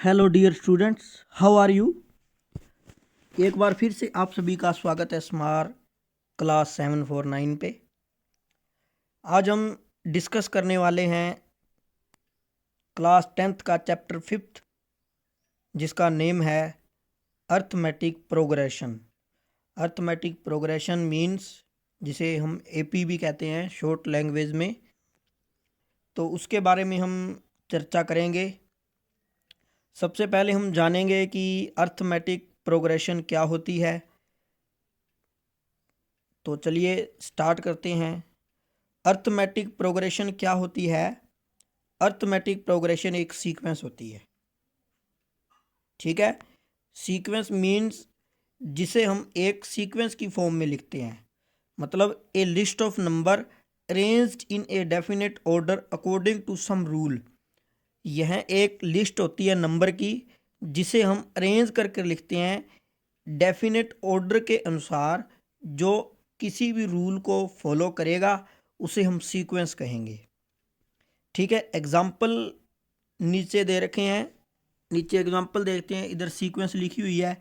Hello dear students, how are you. एक बार फिर से आप सभी का स्वागत है स्मार क्लास 749 पे। आज हम डिस्कस करने वाले हैं क्लास 10th का चैप्टर 5th, जिसका नेम है arithmetic progression. Arithmetic progression means, जिसे हम एपी भी कहते हैं शॉर्ट लैंग्वेज में, तो उसके बारे में हम चर्चा करेंगे। सबसे पहले हम जानेंगे कि अर्थमेटिक प्रोग्रेशन क्या होती है। तो चलिए स्टार्ट करते हैं। अर्थमेटिक प्रोग्रेशन क्या होती है। अर्थमेटिक प्रोग्रेशन एक सीक्वेंस होती है, ठीक है। सीक्वेंस मीन्स जिसे हम एक सीक्वेंस की फॉर्म में लिखते हैं, मतलब a list of number arranged in a definite order according to some rule. यह एक लिस्ट होती है नंबर की, जिसे हम अरेंज करके लिखते हैं डेफिनेट ऑर्डर के अनुसार, जो किसी भी रूल को फॉलो करेगा उसे हम सीक्वेंस कहेंगे, ठीक है। एग्जाम्पल नीचे दे रखे हैं, नीचे एग्जाम्पल देखते हैं। इधर सीक्वेंस लिखी हुई है।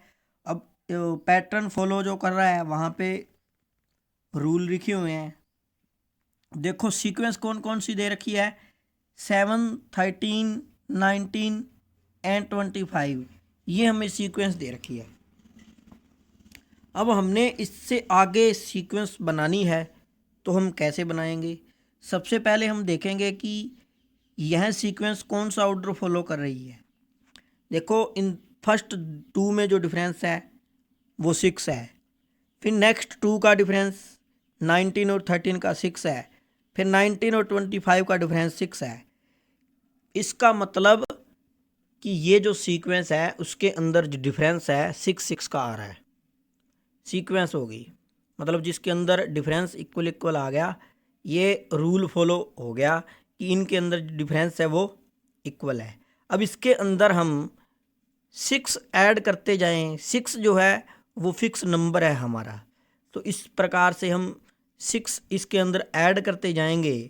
अब पैटर्न फॉलो जो कर रहा है वहाँ पे रूल लिखे हुए हैं। देखो सीक्वेंस कौन कौन सी दे रखी है। 7, 13, 19 एंड 25, ये हमें सीक्वेंस दे रखी है। अब हमने इससे आगे सीक्वेंस बनानी है, तो हम कैसे बनाएंगे। सबसे पहले हम देखेंगे कि यह सीक्वेंस कौन सा ऑर्डर फॉलो कर रही है। देखो इन फर्स्ट 2 में जो डिफरेंस है वो 6 है। फिर नेक्स्ट 2 का डिफरेंस 19 और 13 का 6 है। फिर 19 और 25 का डिफरेंस 6 है। इसका मतलब कि ये जो सीक्वेंस है उसके अंदर जो डिफरेंस है 6 का आ रहा है। सीक्वेंस होगी मतलब जिसके अंदर डिफरेंस इक्वल इक्वल आ गया, ये रूल फॉलो हो गया कि इनके अंदर जो डिफरेंस है वो इक्वल है। अब इसके अंदर हम 6 ऐड करते जाएं। 6 जो है वो फिक्स नंबर है हमारा, तो इस प्रकार से हम 6 इसके अंदर ऐड करते जाएंगे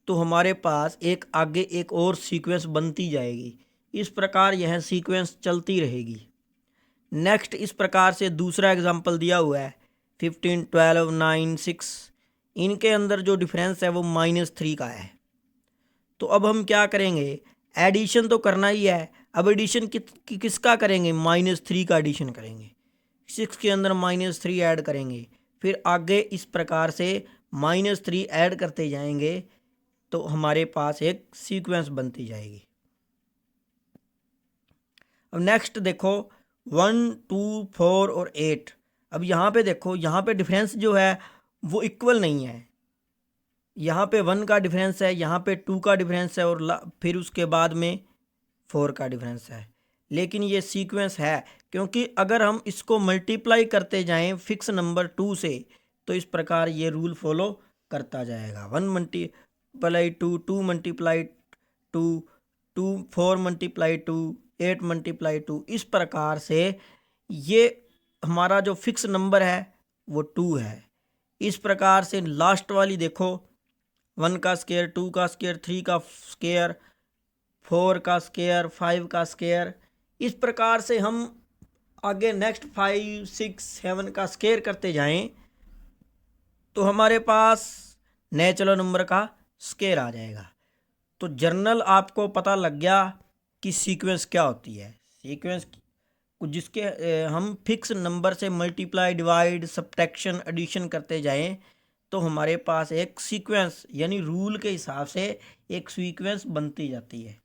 तो हमारे पास एक आगे एक और सीक्वेंस बनती जाएगी। इस प्रकार यह सीक्वेंस चलती रहेगी। नेक्स्ट इस प्रकार से दूसरा एग्जांपल दिया हुआ है 15, 12, 9, 6। इनके अंदर जो डिफरेंस है वो -3 का है। तो अब हम क्या करेंगे, एडिशन तो करना ही है। अब एडिशन किसका करेंगे, -3 का एडिशन करेंगे। 6 के अंदर -3 ऐड करेंगे, फिर आगे इस प्रकार से -3 ऐड करते जाएंगे तो हमारे पास एक सीक्वेंस बनती जाएगी। अब नेक्स्ट देखो 1, 2, 4 और 8। अब यहाँ पे देखो, यहाँ पे डिफरेंस जो है वो इक्वल नहीं है। यहाँ पे 1 का डिफरेंस है, यहाँ पे 2 का डिफरेंस है और फिर उसके बाद में 4 का डिफरेंस है। लेकिन ये सीक्वेंस है क्योंकि अगर हम इसको मल्टीप्लाई करते जाएं फिक्स नंबर 2 से तो इस प्रकार ये रूल फॉलो करता जाएगा। 1 मल्टीप्लाई 2, 2 मल्टीप्लाई 2, 2, 4 मल्टीप्लाई 2, 8 मल्टीप्लाई 2। इस प्रकार से ये हमारा जो फिक्स नंबर है वो 2 है। इस प्रकार से लास्ट वाली देखो, 1 का स्क्वायर, 2 का स्क्वायर, 3 का स्क्वायर, 4 का स्क्वायर, 5 का स्क्वायर। इस प्रकार से हम आगे नेक्स्ट 5, 6, 7 का स्क्वायर करते जाएं तो हमारे पास नेचुरल नंबर का स्क्वायर आ जाएगा। तो जर्नल आपको पता लग गया कि सीक्वेंस क्या होती है। सीक्वेंस जिसके हम फिक्स नंबर से मल्टीप्लाई, डिवाइड, सब्ट्रैक्शन, एडिशन करते जाएं तो हमारे पास एक सीक्वेंस यानी रूल के हिसाब से एक सीक्वेंस बनती जाती है।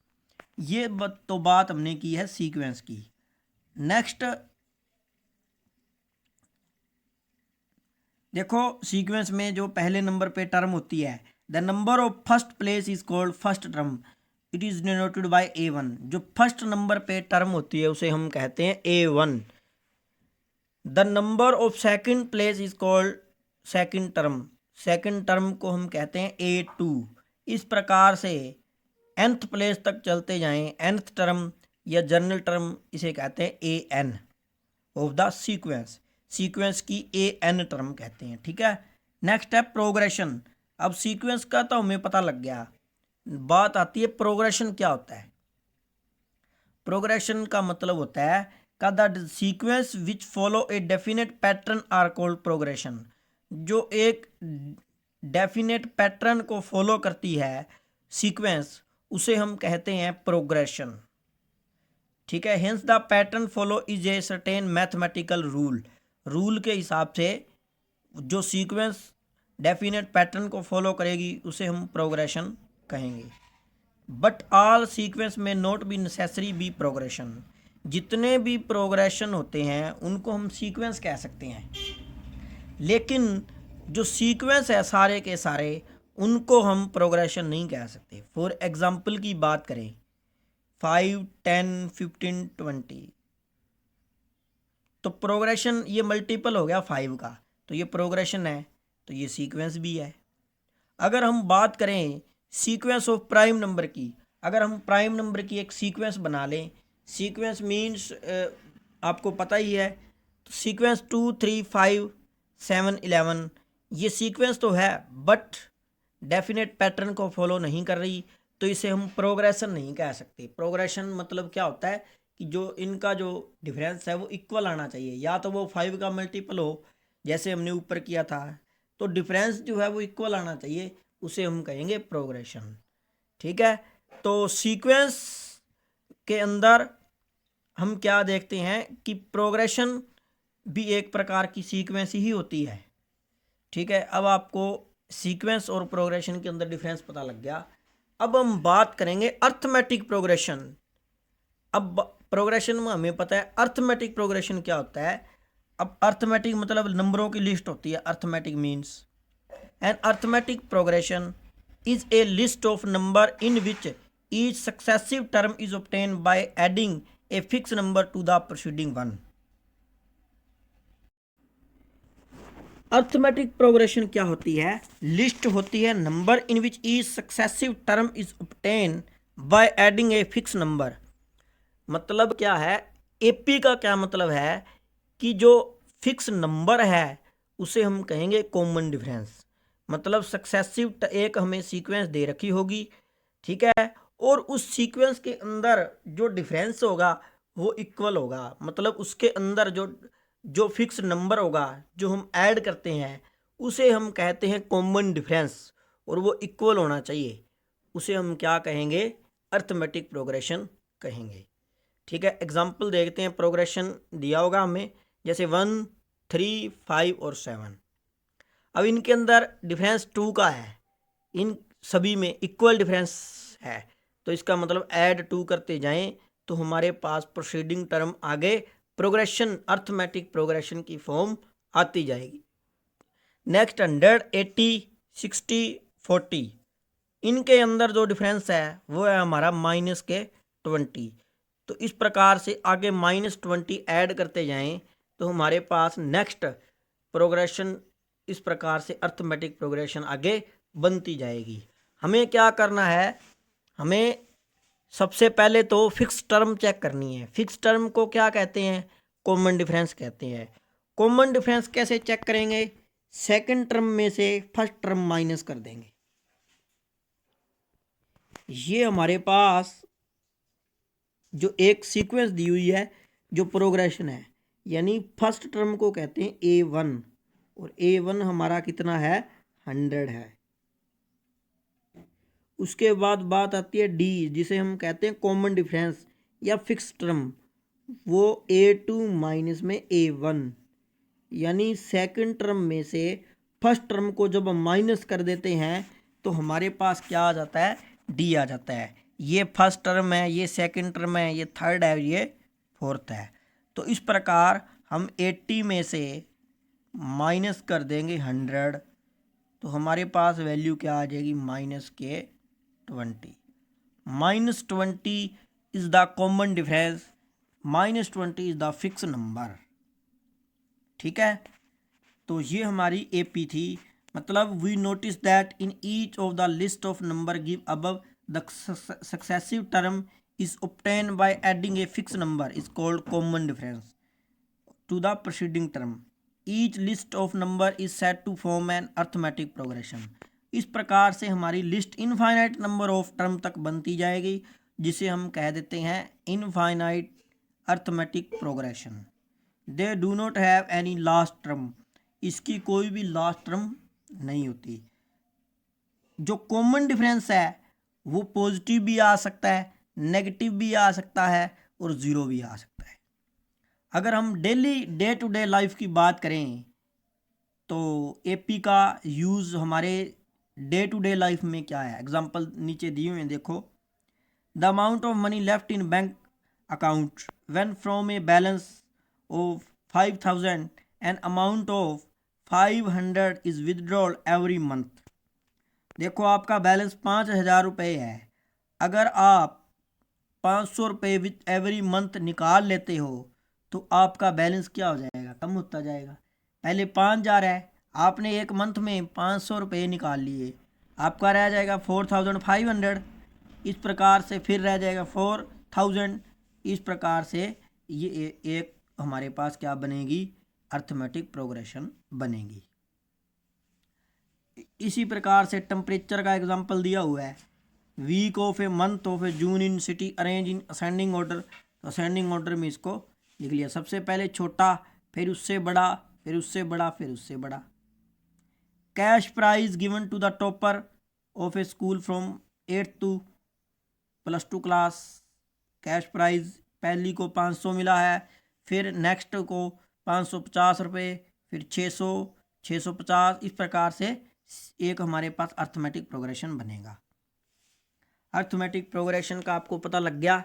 ये तो बात हमने की है सीक्वेंस की। नेक्स्ट देखो सीक्वेंस में जो पहले नंबर पे टर्म होती है, the number of first place is called first term, it is denoted by A1। जो फर्स्ट नंबर पे टर्म होती है उसे हम कहते हैं A1। The number of second place is called second term, second term को हम कहते हैं A2। इस प्रकार से nth प्लेस तक चलते जाएं, nth टर्म या जर्नल टर्म इसे कहते हैं AN of the sequence. Sequence की AN टर्म कहते हैं, ठीक है। नेक्स्ट है प्रोग्रेशन। अब सीक्वेंस का तो हमें पता लग गया, बात आती है प्रोग्रेशन क्या होता है। प्रोग्रेशन का मतलब होता है का the sequence which follow a definite pattern are called progression. जो एक डेफिनेट पैटर्न को फॉलो करती है सीक्वेंस, उसे हम कहते हैं प्रोग्रेशन। ठीक है, hence the pattern follow is a certain mathematical rule. Rule के हिसाब से जो सीक्वेंस डेफिनेट पैटर्न को फॉलो करेगी उसे हम प्रोग्रेशन कहेंगे। But all sequence may not be necessary be progression. जितने भी प्रोग्रेशन होते हैं उनको हम सीक्वेंस कह सकते हैं, लेकिन जो सीक्वेंस है सारे के सारे उनको हम प्रोग्रेशन नहीं कह सकते। फॉर एग्जाम्पल की बात करें 5, 10, 15, 20, तो प्रोग्रेशन ये मल्टीपल हो गया 5 का, तो ये प्रोग्रेशन है, तो ये सीक्वेंस भी है। अगर हम बात करें सीक्वेंस ऑफ प्राइम नंबर की, अगर हम प्राइम नंबर की एक सीक्वेंस बना लें, सीक्वेंस मीन्स आपको पता ही है, तो सीक्वेंस 2, 3, 5, 7, 11 ये सीक्वेंस तो है बट डेफिनेट पैटर्न को फॉलो नहीं कर रही, तो इसे हम प्रोग्रेशन नहीं कह सकते। प्रोग्रेशन मतलब क्या होता है कि जो इनका जो डिफरेंस है वो इक्वल आना चाहिए, या तो वो 5 का मल्टीपल हो जैसे हमने ऊपर किया था, तो डिफरेंस जो है वो इक्वल आना चाहिए, उसे हम कहेंगे प्रोग्रेशन। ठीक है, तो सीक्वेंस के अंदर हम क्या देखते हैं कि प्रोग्रेशन भी एक प्रकार की सीक्वेंस ही होती है। ठीक है, अब आपको सीक्वेंस और प्रोग्रेशन के अंदर डिफरेंस पता लग गया। अब हम बात करेंगे अर्थमेटिक प्रोग्रेशन। अब प्रोग्रेशन में हमें पता है अर्थमेटिक प्रोग्रेशन क्या होता है। अब अर्थमेटिक मतलब नंबरों की लिस्ट होती है। Arithmetic means an arithmetic progression is a list of number in which each successive term is obtain by adding a fix number to the proceeding one. Arithmetic progression क्या होती है? लिस्ट होती है number in which each successive term is obtain by adding a fix number. मतलब क्या है, AP का क्या मतलब है कि जो फिक्स नंबर है उसे हम कहेंगे कॉमन डिफरेंस। मतलब सक्सेसिव एक हमें सीक्वेंस दे रखी होगी, ठीक है, और उस सीक्वेंस के अंदर जो डिफरेंस होगा वो इक्वल होगा। मतलब उसके अंदर जो फिक्स नंबर होगा जो हम ऐड करते हैं उसे हम कहते हैं कॉमन डिफरेंस, और वो इक्वल होना चाहिए, उसे हम क्या कहेंगे? अर्थमेटिक प्रोग्रेशन कहेंगे। ठीक है, एग्जाम्पल देखते हैं। प्रोग्रेशन दिया होगा हमें जैसे 1, 3, 5 और 7। अब इनके अंदर डिफरेंस 2 का है, इन सभी में इक्वल डिफरेंस है, तो इसका मतलब ऐड 2 करते जाएं तो हमारे पास प्रोसीडिंग टर्म आगे प्रोग्रेशन अर्थमेटिक प्रोग्रेशन की फॉर्म आती जाएगी। नेक्स्ट 100, 80, 60, 40, इनके अंदर जो डिफरेंस है वो है हमारा -20। तो इस प्रकार से आगे -20 ऐड करते जाएं तो हमारे पास नेक्स्ट प्रोग्रेशन इस प्रकार से अर्थमेटिक प्रोग्रेशन आगे बनती जाएगी। हमें क्या करना है? हमें सबसे पहले तो फिक्स टर्म चेक करनी है। फिक्स टर्म को क्या कहते हैं? कॉमन डिफरेंस कहते हैं। कॉमन डिफरेंस कैसे चेक करेंगे? सेकंड टर्म में से फर्स्ट टर्म माइनस कर देंगे। ये हमारे पास जो एक सीक्वेंस दी हुई है जो प्रोग्रेशन है, यानी फर्स्ट टर्म को कहते हैं A1, और A1 हमारा कितना है? 100 है। उसके बाद बात आती है D, जिसे हम कहते हैं कॉमन डिफरेंस या फिक्स टर्म, वो A2 माइनस में A1, यानी सेकंड टर्म में से फर्स्ट टर्म को जब हम माइनस कर देते हैं तो हमारे पास क्या आ जाता है? D आ जाता है। ये फर्स्ट टर्म है, ये सेकंड टर्म है, ये थर्ड है, ये फोर्थ है। तो इस प्रकार हम 80 में से माइनस कर देंगे 100, तो हमारे पास वैल्यू क्या आ जाएगी? -20। -20 is the common difference, -20 is the fix number. ठीक है, तो ये हमारी AP थी। मतलब we notice that in each of the list of number give above the successive term is obtain by adding a fix number is called common difference to the preceding term. Each list of number is set to form an arithmetic progression. इस प्रकार से हमारी list infinite number of term तक बनती जाएगी। जिसे हम कह देते हैं infinite arithmetic progression. They do not have any last term, इसकी कोई भी लास्ट टर्म नहीं होती। जो कॉमन डिफरेंस है वो पॉजिटिव भी आ सकता है, नेगेटिव भी आ सकता है और ज़ीरो भी आ सकता है। अगर हम daily day to day life की बात करें तो एपी का यूज़ हमारे डे टू डे लाइफ में क्या है, एग्जांपल नीचे दिए हुए हैं देखो। The amount of money left in bank account when from a balance of 5,000 an amount of 500 is withdrawal every month. देखो आपका बैलेंस 5,000 रुपये है, अगर आप 500 रुपये विद एवरी मंथ निकाल लेते हो तो आपका बैलेंस क्या हो जाएगा, कम होता जाएगा। पहले 5,000 है, आपने एक मंथ में 500 रुपये निकाल लिए, आपका रह जाएगा 4,500। इस प्रकार से फिर रह जाएगा 4,000। इस प्रकार से ये एक हमारे पास क्या बनेगी, अर्थमेटिक प्रोग्रेशन बनेगी। इसी प्रकार से टेम्परेचर का एग्जांपल दिया हुआ है। Week of a month of a June in city arrange in ascending order. तो असेंडिंग ऑर्डर में इसको लिख लिया, सबसे पहले छोटा, फिर उससे बड़ा, फिर उससे बड़ा, फिर उससे बड़ा। Cash prize given to the topper of a school from 8th to +2 class. Cash prize पहली को 500 मिला है, फिर नेक्स्ट को 550 रुपये, फिर 600, 650। इस प्रकार से एक हमारे पास अर्थमेटिक प्रोग्रेशन बनेगा। अर्थमेटिक प्रोग्रेशन का आपको पता लग गया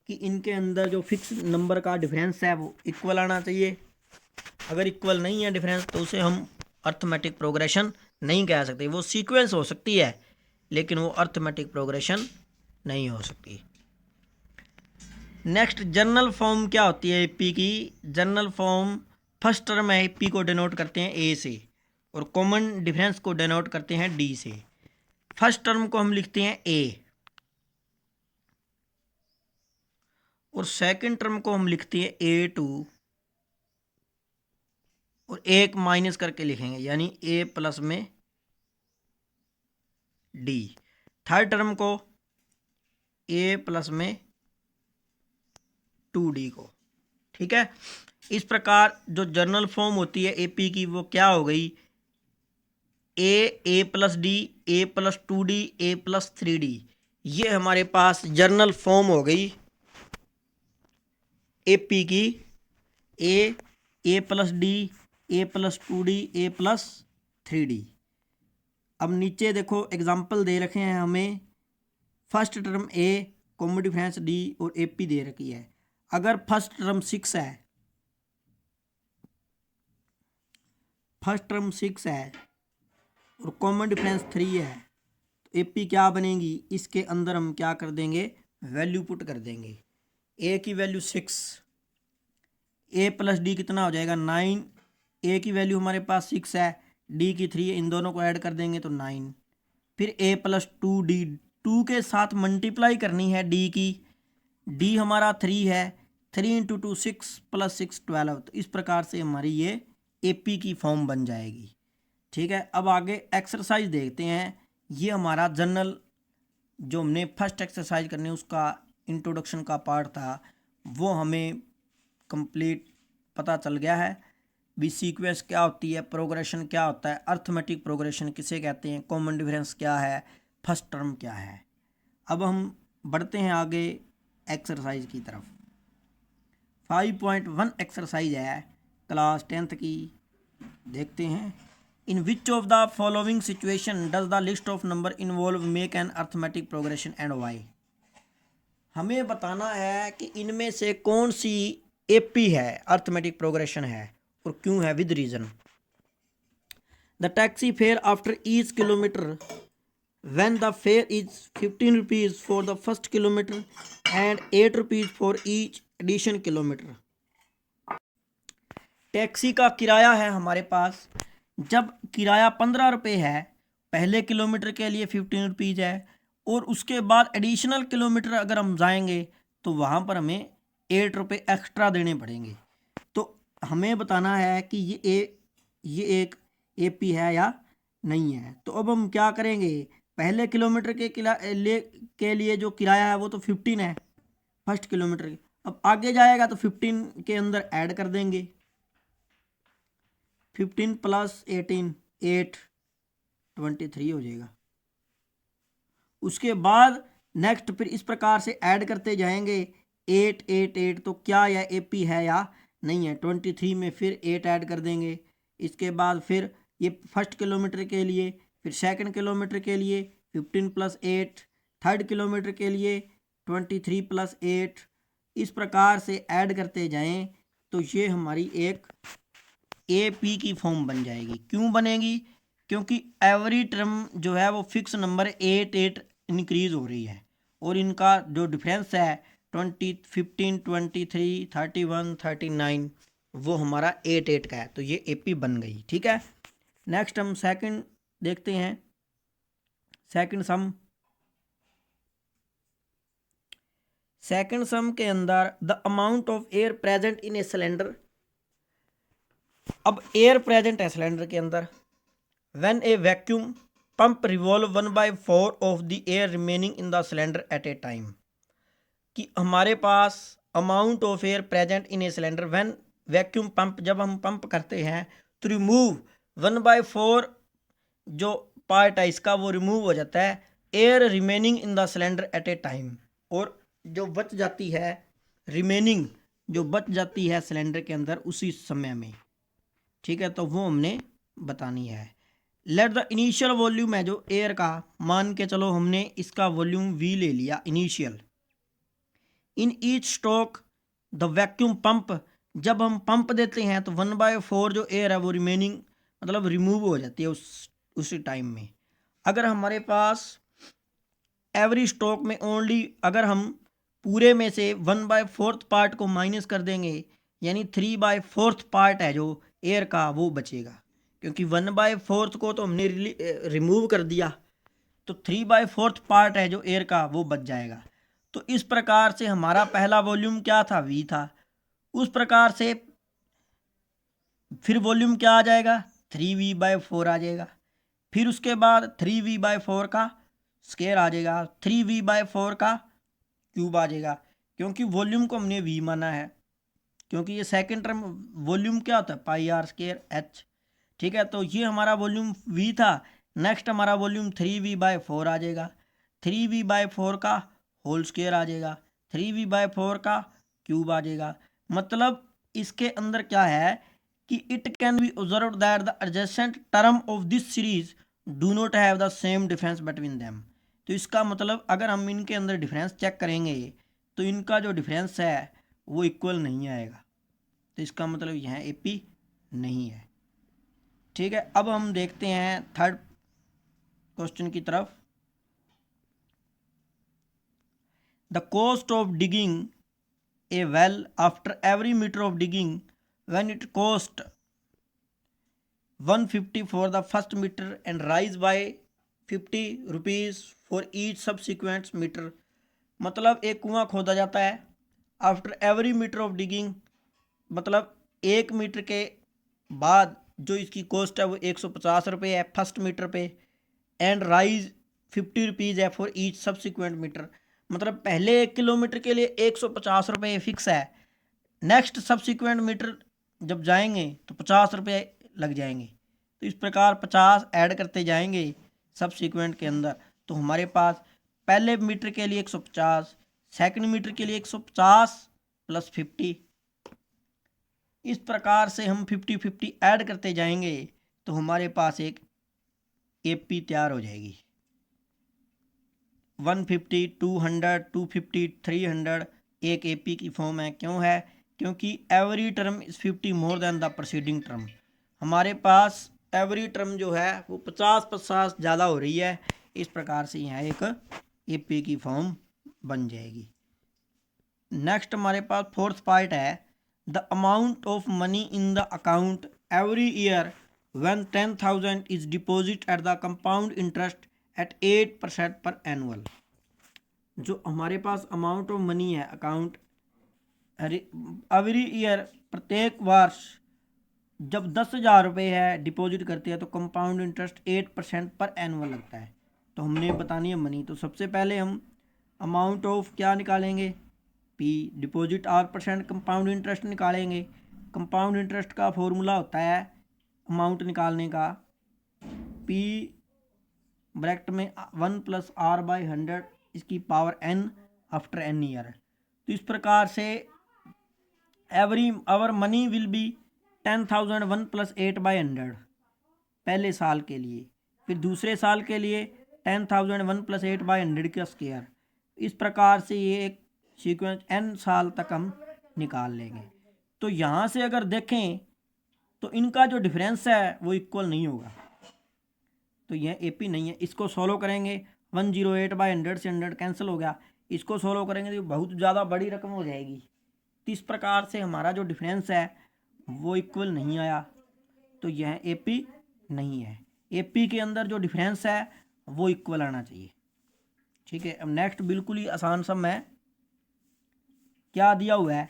कि इनके अंदर जो फिक्स नंबर का डिफरेंस है वो इक्वल आना चाहिए। अगर इक्वल नहीं है डिफरेंस तो उसे हम अर्थमेटिक प्रोग्रेशन नहीं कह सकते। वो सीक्वेंस हो सकती है लेकिन वो अर्थमेटिक प्रोग्रेशन नहीं हो सकती। नेक्स्ट जनरल फॉर्म क्या होती है एपी की। जनरल फॉर्म फर्स्ट टर्म है एपी को डिनोट करते हैं ए से और कॉमन डिफरेंस को डिनोट करते हैं डी से। फर्स्ट टर्म को हम लिखते हैं ए और सेकंड टर्म को हम लिखते हैं A2 और एक माइनस करके लिखेंगे यानी A प्लस में D। थर्ड टर्म को A प्लस में 2D को। ठीक है, इस प्रकार जो जनरल फॉर्म होती है AP की वो क्या हो गई, A plus D, A plus 2D, A plus 3D। ये हमारे पास जनरल फॉर्म हो गई एपी की। ए प्लस डी, ए प्लस 2D, ए प्लस 3D। अब नीचे देखो एग्जाम्पल दे रखे हैं हमें। फर्स्ट टर्म ए, कॉमन डिफरेंस डी और एपी दे रखी है। अगर फर्स्ट टर्म 6 है, फर्स्ट टर्म 6 है और कॉमन डिफरेंस 3 है तो एपी क्या बनेगी, इसके अंदर हम क्या कर देंगे, वैल्यू पुट कर देंगे। ए की वैल्यू 6, ए प्लस डी कितना हो जाएगा 9। ए की वैल्यू हमारे पास 6 है, डी की 3 है, इन दोनों को ऐड कर देंगे तो 9। फिर ए प्लस 2D, 2 के साथ मल्टीप्लाई करनी है डी की। डी हमारा 3 है, 3 × 2 6 + 6 12। तो इस प्रकार से हमारी ये एपी की फॉर्म बन जाएगी। ठीक है, अब आगे एक्सरसाइज देखते हैं। ये हमारा जनरल जो हमने फर्स्ट एक्सरसाइज करनी उसका इंट्रोडक्शन का पार्ट था वो हमें कंप्लीट पता चल गया है। भी सीक्वेंस क्या होती है, प्रोग्रेशन क्या होता है, अर्थमेटिक प्रोग्रेशन किसे कहते हैं, कॉमन डिफरेंस क्या है, फर्स्ट टर्म क्या है। अब हम बढ़ते हैं आगे एक्सरसाइज की तरफ। 5.1 एक्सरसाइज है क्लास 10th की। देखते हैं। In which of the following situation does the list of number involve make an arithmetic progression and why. हमें बताना है कि इनमें से कौन सी एपी है, अर्थमेटिक प्रोग्रेशन है और क्यों है, with reason. The taxi fare after each kilometre when the fare is 15 rupees for the first kilometre and 8 rupees for each addition kilometre. Taxi का किराया है हमारे पास, जब किराया 15 रुपये है, पहले किलोमीटर के लिए 15 रुपीज़ है और उसके बाद एडिशनल किलोमीटर अगर हम जाएंगे तो वहाँ पर हमें 8 रुपये एक्स्ट्रा देने पड़ेंगे। तो हमें बताना है कि ये एक एपी है या नहीं है। तो अब हम क्या करेंगे, पहले किलोमीटर के लिए जो किराया है वो तो 15 है फर्स्ट किलोमीटर की। अब आगे जाएगा तो 15 के अंदर ऐड कर देंगे, 15 प्लस 18 8 23 हो जाएगा। उसके बाद नेक्स्ट फिर इस प्रकार से ऐड करते जाएंगे 8 8 8, तो क्या यह एपी है या नहीं है। 23 में फिर 8 ऐड कर देंगे। इसके बाद फिर ये फर्स्ट किलोमीटर के लिए, फिर सेकंड किलोमीटर के लिए 15 प्लस 8, थर्ड किलोमीटर के लिए 23 प्लस 8, इस प्रकार से ऐड करते जाएं तो ये हमारी एक एपी की फॉर्म बन जाएगी। क्यों बनेगी? क्योंकि एवरी टर्म जो है वो फिक्स नंबर 8 8 इंक्रीज हो रही है और इनका जो डिफरेंस है 20 15 23 31 39 वो हमारा 8 8 का है, तो ये एपी बन गई। ठीक है, नेक्स्ट हम सेकंड देखते हैं। सेकंड सम के अंदर the amount of air present in a cylinder. अब एयर प्रेजेंट है सिलेंडर के अंदर। When a vacuum pump revolve 1/4 of the air remaining in the cylinder at a time, कि हमारे पास amount of air present in a cylinder when vacuum pump, जब हम pump करते हैं तो रिमूव 1/4 जो पार्ट है इसका वो रिमूव हो जाता है, air remaining in the cylinder at a time, और जो बच जाती है रिमेनिंग जो बच जाती है सिलेंडर के अंदर उसी समय में। ठीक है, तो वो हमने बतानी है। लेट द इनिशियल वॉल्यूम है जो एयर का, मान के चलो हमने इसका वॉल्यूम V ले लिया initial. In each stroke the vacuum pump, जब हम पंप देते हैं तो 1/4 जो एयर है वो रिमेनिंग मतलब रिमूव हो जाती है उसी टाइम में। अगर हमारे पास एवरी स्ट्रोक में ओनली, अगर हम पूरे में से 1/4 पार्ट को माइनस कर देंगे, यानी 3/4 पार्ट है जो एयर का वो बचेगा, क्योंकि 1/4 को तो हमने रिमूव कर दिया, तो 3/4 पार्ट है जो एयर का वो बच जाएगा। तो इस प्रकार से हमारा पहला वॉल्यूम क्या था? V था। उस प्रकार से फिर वॉल्यूम क्या आ जाएगा? 3V/4 आ जाएगा। फिर उसके बाद 3V/4 का स्क्वायर आ जाएगा, 3V/4 का क्यूब आ जाएगा, क्योंकि वॉल्यूम को हमने V माना है, क्योंकि ये सेकंड टर्म वॉल्यूम क्या होता है πr²h। ठीक है, तो ये हमारा वॉल्यूम V था। नेक्स्ट हमारा वॉल्यूम 3V/4 आ जाएगा, 3V/4 का होल स्क्वायर आ जाएगा, 3V/4 का क्यूब आ जाएगा। मतलब इसके अंदर क्या है कि it can be observe that the adjacent term of this series do not have the same difference between them. तो इसका मतलब अगर हम इनके अंदर डिफरेंस चेक करेंगे तो इनका जो डिफरेंस है वो इक्वल नहीं आएगा, तो इसका मतलब यह एपी नहीं है। ठीक है, अब हम देखते हैं थर्ड क्वेश्चन की तरफ। The cost of digging a well after every metre of digging when it cost 150 for the first metre and rise by 50 rupees for each subsequent metre. मतलब एक कुआं खोदा जाता है after every metre of digging, मतलब 1 metre के बाद जो इसकी कॉस्ट है वो 150 रुपये है फर्स्ट मीटर पे, एंड राइज 50 रुपीज़ है फॉर ईच सब्सिक्वेंट मीटर। मतलब पहले 1 किलोमीटर के लिए 150 रुपये फिक्स है, नेक्स्ट सब्सिक्वेंट मीटर जब जाएंगे तो 50 रुपये लग जाएंगे। तो इस प्रकार 50 ऐड करते जाएंगे सब्सिक्वेंट के अंदर, तो हमारे पास पहले मीटर के लिए 150, सेकंड मीटर के लिए 150 प्लस 50, इस प्रकार से हम 50-50 ऐड करते जाएंगे तो हमारे पास एक एपी तैयार हो जाएगी। 150, 200, 250, 300 एक एपी की फॉर्म है। क्यों है? क्योंकि every term is 50 more than the proceeding term. हमारे पास एवरी टर्म जो है वो 50 ज़्यादा हो रही है, इस प्रकार से यहाँ एक एपी की फॉर्म बन जाएगी। नेक्स्ट हमारे पास फोर्थ पार्ट है the amount of money in the account every year when 10,000 is deposit at the compound interest eight 8% पर एनुअल। जो हमारे पास अमाउंट ऑफ मनी है अकाउंट एवरी ईयर, प्रत्येक वर्ष जब 10,000 रुपये है डिपॉजिट करते हैं तो कंपाउंड इंटरेस्ट 8% पर एनुअल लगता है। तो हमने बतानी है मनी। तो सबसे पहले हम अमाउंट ऑफ क्या निकालेंगे, P, deposit are percent compound interest निकालेंगे। कंपाउंड इंटरेस्ट का फॉर्मूला होता है अमाउंट निकालने का, पी ब्रैकेट में 1+r/100 इसकी power n after n year. तो इस प्रकार से every hour money will be 10,000 1+8/100 पहले साल के लिए, फिर दूसरे साल के लिए 10,000 1+8/100 का स्क्वायर। इस प्रकार से ये एक सीक्वेंस n साल तक हम निकाल लेंगे। तो यहाँ से अगर देखें तो इनका जो डिफरेंस है वो इक्वल नहीं होगा, तो यह एपी नहीं है। इसको सोल्व करेंगे 108/100 से 100 कैंसिल हो गया, इसको सोल्व करेंगे तो बहुत ज़्यादा बड़ी रकम हो जाएगी। तो इस प्रकार से हमारा जो डिफरेंस है वो इक्वल नहीं आया, तो यह एपी नहीं है। एपी के अंदर जो डिफरेंस है वो इक्वल आना चाहिए। ठीक है, अब नेक्स्ट बिल्कुल ही आसान सम है। क्या दिया हुआ है,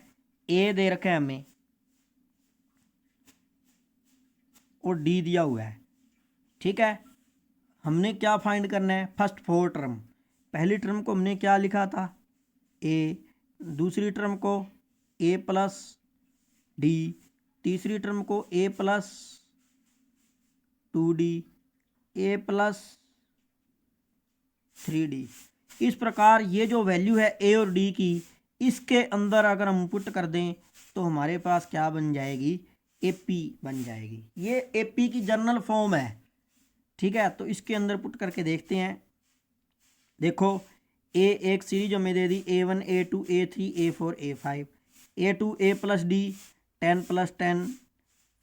ए दे रखा है हमें और डी दिया हुआ है। ठीक है, हमने क्या फाइंड करना है, फर्स्ट 4 टर्म। पहली टर्म को हमने क्या लिखा था, ए, दूसरी टर्म को ए प्लस डी, तीसरी टर्म को ए प्लस 2d, ए प्लस 3d। इस प्रकार ये जो वैल्यू है ए और डी की, इसके अंदर अगर हम पुट कर दें तो हमारे पास क्या बन जाएगी, एपी बन जाएगी। ये एपी की जनरल फॉर्म है। ठीक है, तो इसके अंदर पुट करके देखते हैं। देखो, ए एक सीरीज हमें दे दी, A1 A2 A3 A4 A5, A2 A plus D 10 + 10,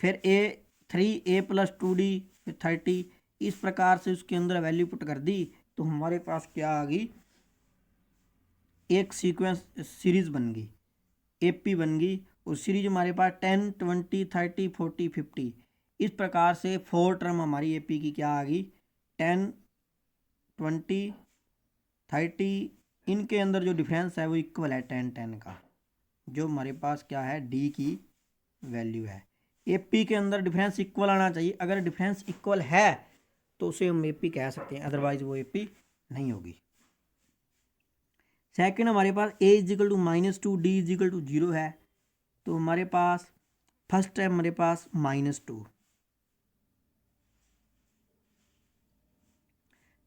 फिर A3 A प्लस 2d, फिर 30। इस प्रकार से उसके अंदर वैल्यू पुट कर दी तो हमारे पास क्या आ गई, एक सीक्वेंस सीरीज बन गई, एपी बन गई। और सीरीज हमारे पास 10 20 30 40 50। इस प्रकार से 4 टर्म हमारी एपी की क्या आ गई, 10 20 30। इनके अंदर जो डिफरेंस है वो इक्वल है 10 10 का, जो हमारे पास क्या है, डी की वैल्यू है। एपी के अंदर डिफरेंस इक्वल आना चाहिए। अगर डिफरेंस इक्वल है तो उसे हम एपी कह सकते हैं, अदरवाइज वो एपी नहीं होगी। सेकंड हमारे पास a = -2 d = 0 है, तो हमारे पास फर्स्ट है हमारे पास -2,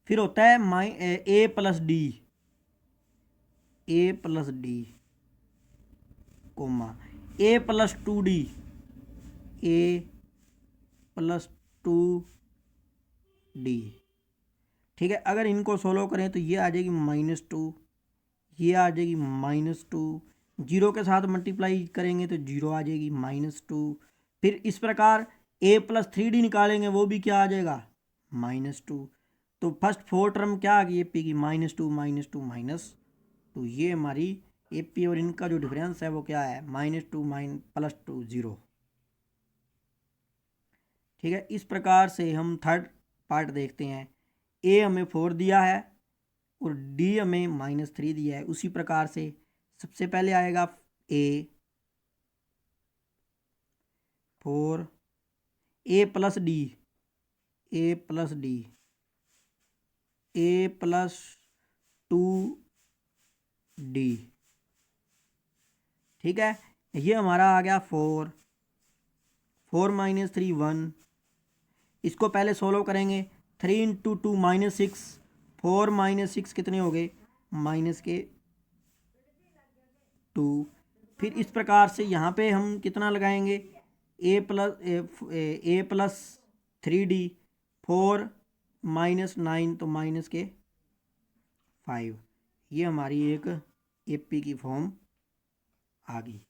फिर होता है a plus D coma a plus 2d, a plus 2d। ठीक है, अगर इनको सोल्व करें तो ये आ जाएगी -2, ये आ जाएगी -2, जीरो के साथ मल्टीप्लाई करेंगे तो जीरो आ जाएगी -2। फिर इस प्रकार a प्लस 3d निकालेंगे, वो भी क्या आ जाएगा, -2। तो फर्स्ट 4 टर्म क्या आ गई एपी की, -2 -2 -2। ये हमारी एपी और इनका जो डिफरेंस है वो क्या है, -2 + 2 0। ठीक है, इस प्रकार से हम थर्ड पार्ट देखते हैं। ए हमें 4 दिया है और डी हमें -3 दिया है। उसी प्रकार से सबसे पहले आएगा ए 4, ए प्लस डी, ए प्लस 2d। ठीक है, ये हमारा आ गया 4 -3 1। इसको पहले सोल्व करेंगे, 3 × 2 -6, 4 -6 कितने हो गए, -2। फिर इस प्रकार से यहाँ पे हम कितना लगाएंगे, ए प्लस 3d, 4 -9 तो -5। ये हमारी एक एपी की फॉर्म आ गई।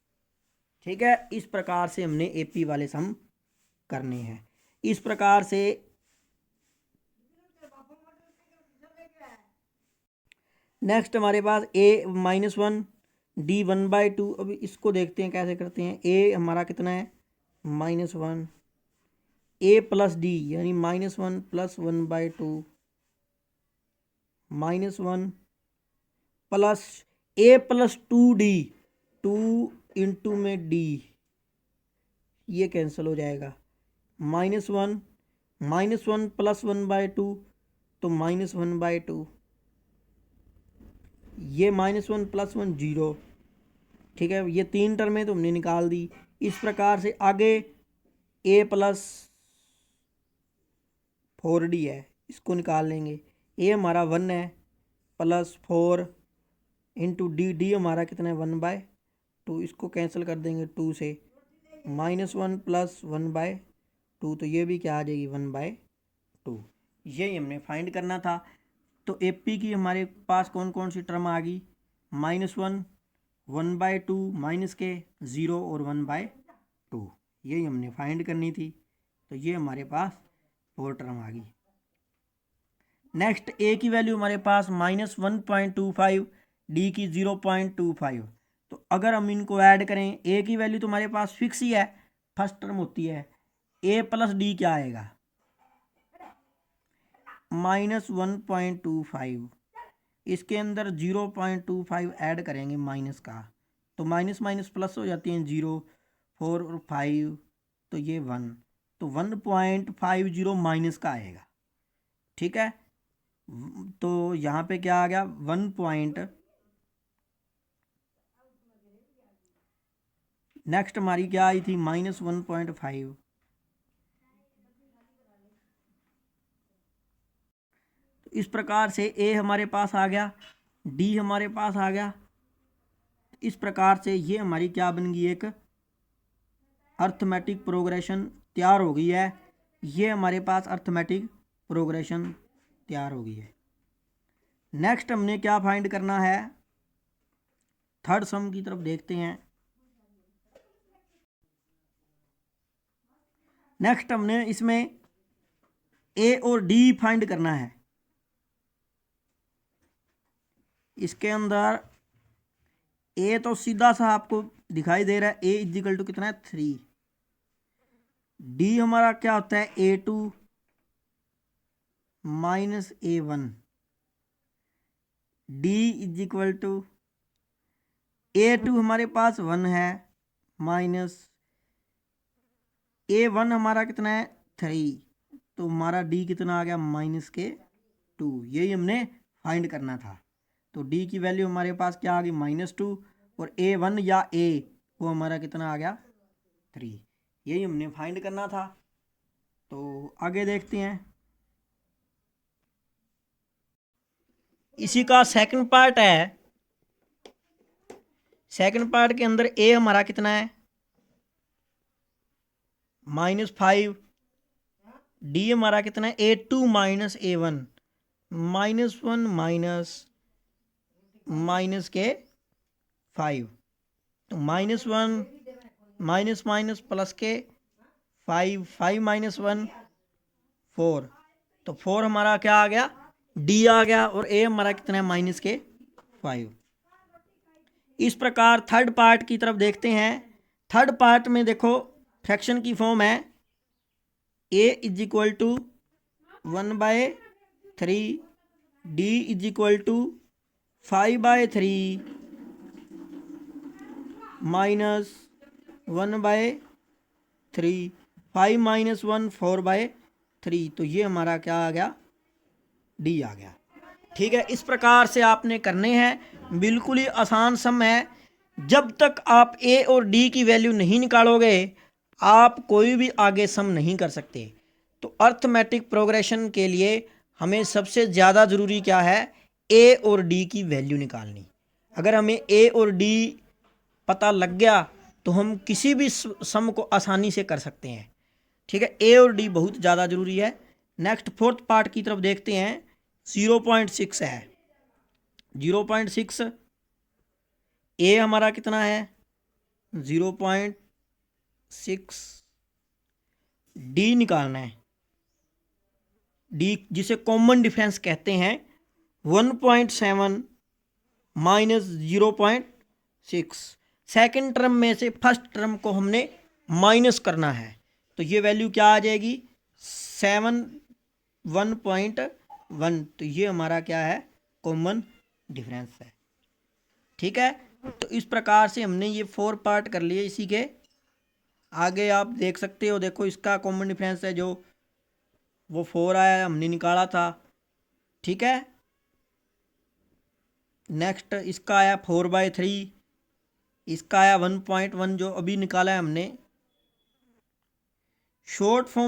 ठीक है, इस प्रकार से हमने एपी वाले सम करने हैं। इस प्रकार से नेक्स्ट हमारे पास a -1 d 1/2। अभी इसको देखते हैं कैसे करते हैं। a हमारा कितना है, -1, a प्लस डी यानी -1 + 1/2, -1 plus a plus 2d, 2 into में d, ये कैंसिल हो जाएगा, -1 + 1/2 तो -1/2, ये -1 + 1 0। ठीक है, ये 3 टर्में तो हमने निकाल दी। इस प्रकार से आगे a + 4d है, इसको निकाल लेंगे। a हमारा 1 है +4 इंटू डी हमारा कितना है 1/2, इसको कैंसिल कर देंगे 2 से। -1 + 1/2, तो ये भी क्या आ जाएगी 1/2। यही हमने फाइंड करना था। तो AP की हमारे पास कौन कौन सी टर्म आ गई, -1, 1/2, माइनस के 0 और 1/2, यही हमने फाइंड करनी थी। तो ये हमारे पास 4 टर्म आ गई। नेक्स्ट A की वैल्यू हमारे पास -1.25, D की 0.25। तो अगर हम इनको ऐड करें, A की वैल्यू तो हमारे पास फिक्स ही है, फर्स्ट टर्म होती है। A + D क्या आएगा, -1.25, इसके अंदर 0.25 ऐड करेंगे माइनस का, तो माइनस माइनस प्लस हो जाती हैं 0, 4 और 5, तो ये 1, तो 1.50 माइनस का आएगा। ठीक है, तो यहाँ पे क्या आ गया 1 नेक्स्ट हमारी क्या आई थी -1.5। इस प्रकार से A हमारे पास आ गया, D हमारे पास आ गया। इस प्रकार से ये हमारी क्या बन गई, एक अर्थमेटिक प्रोग्रेशन तैयार हो गई है। ये हमारे पास अर्थमेटिक प्रोग्रेशन तैयार हो गई है। नेक्स्ट हमने क्या फाइंड करना है, थर्ड सम की तरफ देखते हैं। नेक्स्ट हमने इसमें A और D फाइंड करना है। इसके अंदर A तो सीधा सा आपको दिखाई दे रहा है, A = कितना है 3। D हमारा क्या होता है A2 - A1। D = A2 हमारे पास 1 है माइनस A1 हमारा कितना है 3, तो हमारा D कितना आ गया -2। यही हमने फाइंड करना था। तो D की वैल्यू हमारे पास क्या आ गई -2, और A1 या A वो हमारा कितना आ गया 3। यही हमने फाइंड करना था। तो आगे देखते हैं। इसी का सेकंड पार्ट है। सेकंड पार्ट के अंदर A हमारा कितना है -5, D हमारा कितना है A2 - A1, -1 माइनस के 5, तो -1 माइनस माइनस प्लस के 5, 5 - 1 4, तो 4 हमारा क्या आ गया D आ गया, और A हमारा कितना है -5। इस प्रकार थर्ड पार्ट की तरफ देखते हैं। थर्ड पार्ट में देखो फ्रैक्शन की फॉर्म है A = 1/3, D = 5/3 -1/3, 5 - 1 4/3, तो ये हमारा क्या आ गया D आ गया। ठीक है, इस प्रकार से आपने करने हैं, बिल्कुल ही आसान सम है। जब तक आप A और D की वैल्यू नहीं निकालोगे आप कोई भी आगे सम नहीं कर सकते। तो अर्थमेटिक प्रोग्रेशन के लिए हमें सबसे ज़्यादा ज़रूरी क्या है, A और D की वैल्यू निकालनी। अगर हमें A और D पता लग गया तो हम किसी भी सम को आसानी से कर सकते हैं। ठीक है, A और D बहुत ज़्यादा ज़रूरी है। नेक्स्ट फोर्थ पार्ट की तरफ देखते हैं। 0.6 है, 0.6 A हमारा कितना है 0.6, D निकालना है। D जिसे कॉमन डिफरेंस कहते हैं 1.7 - 0.6। सेकेंड टर्म में से फर्स्ट टर्म को हमने माइनस करना है, तो ये वैल्यू क्या आ जाएगी 7 1.1, तो ये हमारा क्या है कॉमन डिफरेंस है। ठीक है, तो इस प्रकार से हमने ये 4 पार्ट कर लिए। इसी के आगे आप देख सकते हो, देखो इसका कॉमन डिफरेंस है जो वो 4 आया हमने निकाला था, ठीक है। नेक्स्ट इसका आया 4/3, इसका आया 1.1 जो अभी निकाला है हमने। Short form